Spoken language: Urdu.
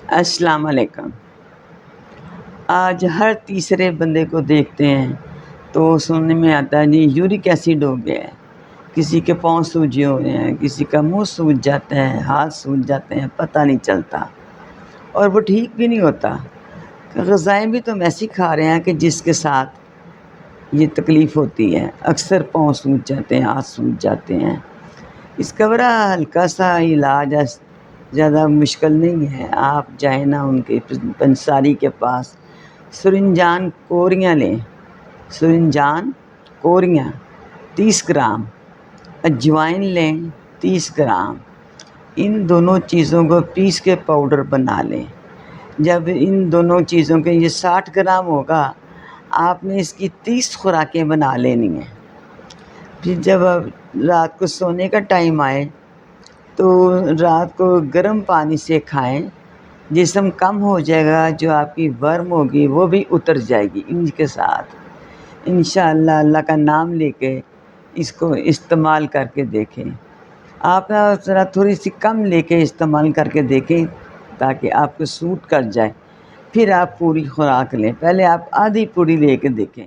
السلام علیکم۔ آج ہر تیسرے بندے کو دیکھتے ہیں تو سننے میں آتا ہے جی یورک ایسڈ ہو گیا ہے، کسی کے پاؤں سوجے ہوئے ہیں، کسی کا منہ سوج جاتا ہے، ہاتھ سوج جاتے ہیں، پتہ نہیں چلتا اور وہ ٹھیک بھی نہیں ہوتا۔ غذائیں بھی تو ہم ایسی کھا رہے ہیں کہ جس کے ساتھ یہ تکلیف ہوتی ہے، اکثر پاؤں سوج جاتے ہیں، ہاتھ سوج جاتے ہیں۔ اس کا بڑا ہلکا سا علاج ہے، زیادہ مشکل نہیں ہے۔ آپ جائیں نا ان کے پنساری کے پاس، سرنجان کوریاں لیں، سرنجان کوریاں 30 گرام، اجوائن لیں 30 گرام، ان دونوں چیزوں کو پیس کے پاؤڈر بنا لیں۔ جب ان دونوں چیزوں کے یہ 60 گرام ہوگا، آپ نے اس کی 30 خوراکیں بنا لینی ہیں۔ پھر جب رات کو سونے کا ٹائم آئے تو رات کو گرم پانی سے کھائیں، جسم کم ہو جائے گا، جو آپ کی ورم ہوگی وہ بھی اتر جائے گی ان کے ساتھ۔ انشاءاللہ اللہ کا نام لے کے اس کو استعمال کر کے دیکھیں۔ آپ ذرا تھوڑی سی کم لے کے استعمال کر کے دیکھیں تاکہ آپ کو سوٹ کر جائے، پھر آپ پوری خوراک لیں۔ پہلے آپ آدھی پوری لے کے دیکھیں۔